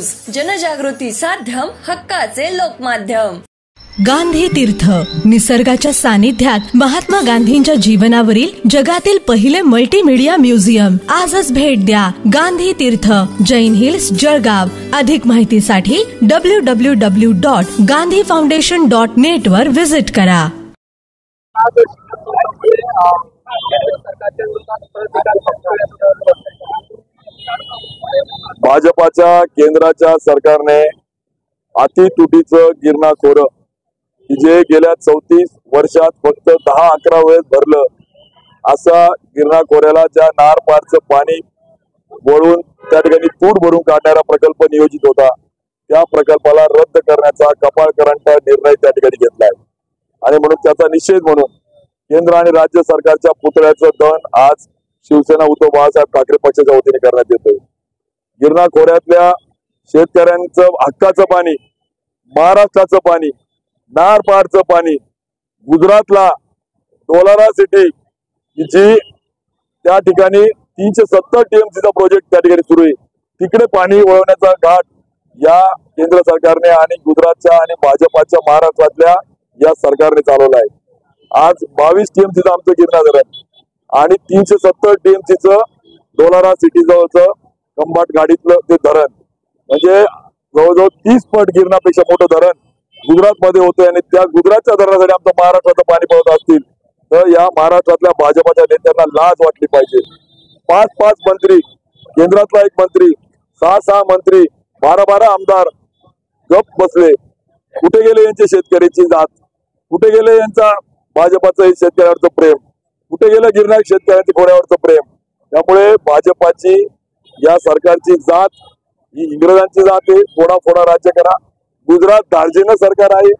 News, जनजागृती साध्यम, हक्काचे लोकमाध्यम। गांधी तीर्थ, निसर्गाच्या सानिध्यात महात्मा गांधींच्या जीवनावरील जगातील पहिले मल्टीमीडिया म्युझियम। आजच भेट द्या गांधी तीर्थ, जैन हिल्स, जळगाव। अधिक माहितीसाठी www.gandhifoundation.net वर विजिट करा। भाजपाच्या केंद्राच्या सरकारने अतितुटीचं गिरणा खोरं की जे गेल्या 34 वर्षात फक्त 10-11 वेळेस भरलं, असा गिरणा खोऱ्याला ज्या नार पारचं पाणी वळून त्या ठिकाणी तूट भरून काढणारा प्रकल्प नियोजित होता, त्या प्रकल्पाला रद्द करण्याचा कपाळकरांचा निर्णय त्या ठिकाणी घेतलाय। आणि म्हणून त्याचा निषेध म्हणून केंद्र आणि राज्य सरकारच्या पुतळ्याचं दहन आज शिवसेना उद्धव बाळासाहेब ठाकरे पक्षाच्या वतीने करण्यात येतोय। गिरणा खोऱ्यातल्या शेतकऱ्यांचं हक्काचं पाणी, महाराष्ट्राचं पाणी, नार पारचं पाणी, गुजरातला डोलारा सिटी जी त्या ठिकाणी 370 TMCचा प्रोजेक्ट त्या ठिकाणी सुरू आहे, तिकडे पाणी वळवण्याचा घाट या केंद्र सरकारने आणि गुजरातच्या आणि भाजपाच्या महाराष्ट्रातल्या या सरकारने चालवला आहे। आज 22 TMCचं आमचं गिरणा धरण आणि 370 TMCचं डोलारा सिटी जवळचं कंबाट गाडीतलं ते धरण, म्हणजे जवळजवळ 30 पट गिरणापेक्षा मोठं धरण गुजरात मध्ये होते। आणि त्या गुजरातच्या धरणासाठी आमचं महाराष्ट्राचं पाणी पळत असतील तर या महाराष्ट्रातल्या भाजपाच्या नेत्यांना लाज वाटली पाहिजे। 5-5 मंत्री, केंद्रातला एक मंत्री, 6-6 मंत्री, 12-12 आमदार गप बसले। कुठे गेले यांचे शेतकऱ्याची जात? कुठे गेले यांचा भाजपाचं शेतकऱ्यावरचं प्रेम? कुठे गेलं गिरणारी शेतकऱ्यांच्या खोऱ्यावरचं प्रेम? त्यामुळे भाजपाची या सरकारची जात ही इंग्रजांची जात आहे। फोडा राज्य करा। गुजरात दार्जिलिंग सरकार आहे,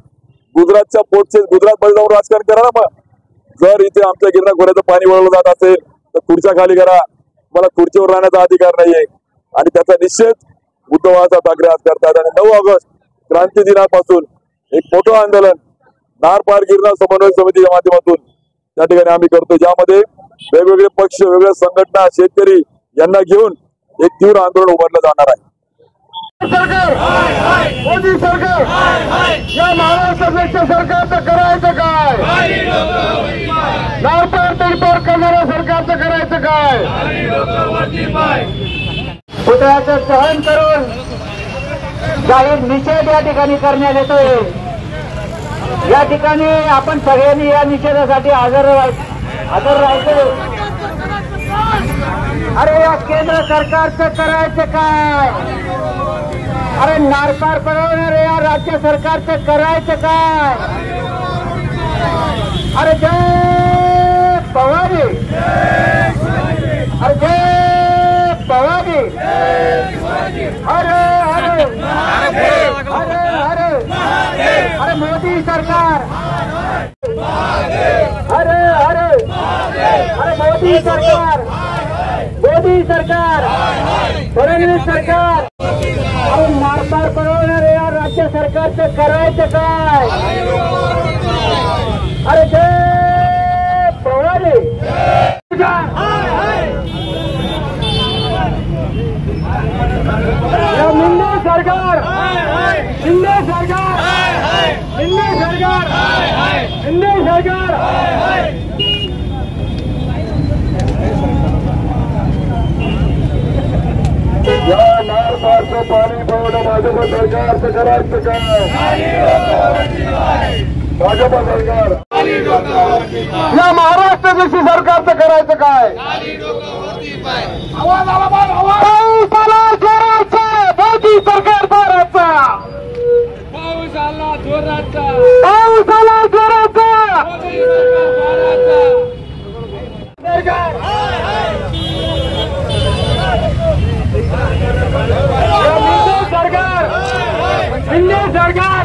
गुजरातच्या पोटचे गुजरात मध्ये जाऊन राजकारण करा ना। मग जर इथे आमच्या गिरणा खोऱ्याचं पाणी वळवलं जात असेल तर खुर्च्या खाली करा, मला खुर्चीवर राहण्याचा अधिकार नाहीये। आणि त्याचा निषेध उद्धव बाळासाहेब ठाकरे आज करतात। आणि 9 ऑगस्ट क्रांती दिनापासून एक मोठं आंदोलन नार पार गिरणा समन्वय समितीच्या माध्यमातून त्या ठिकाणी आम्ही करतो, ज्यामध्ये वेगवेगळे पक्ष, वेगवेगळ्या संघटना, शेतकरी यांना घेऊन एक तीव्र आंदोलन उभारलं जाणार आहे। सरकार, मोदी सरकार, या महाराष्ट्राच्या सरकारचं करायचं काय? नारपार तडपार करणाऱ्या सरकारचं करायचं काय? पुतळ्याचं दहन करून जाहीर निषेध या ठिकाणी करण्यात येतोय। या ठिकाणी आपण सगळ्यांनी या निषेधासाठी हजर राहायचं। अरे या केंद्र सरकारचं करायचं काय? अरे नारपार पळवणारे या राज्य सरकारचं करायचं काय? अरे जय भवानी, अरे जय भवानी, अरे अरे अरे अरे अरे मोदी सरकार, अरे अरे अरे मोदी सरकार, मोदी सरकार, फडणवीस सरकार, अरे नारपार पळवणारे या राज्य सरकारचं करायचं काय? अरे जय भवानी, शिंदे सरकार, शिंदे सरकार, शिंदे सरकार, शिंदे सरकार, या नार पारचं पाणी पळवणं भाजपा सरकारचं करायचं काय? भाजपा सरकार, या महाराष्ट्र देशी सरकारचं करायचं काय? आवाज आला जोराचा, मोदी सरकार बाराचा, पाऊस आला जोराचा, पाऊस आला जोराचा, सरकार सरकार, शिंदे सरकार,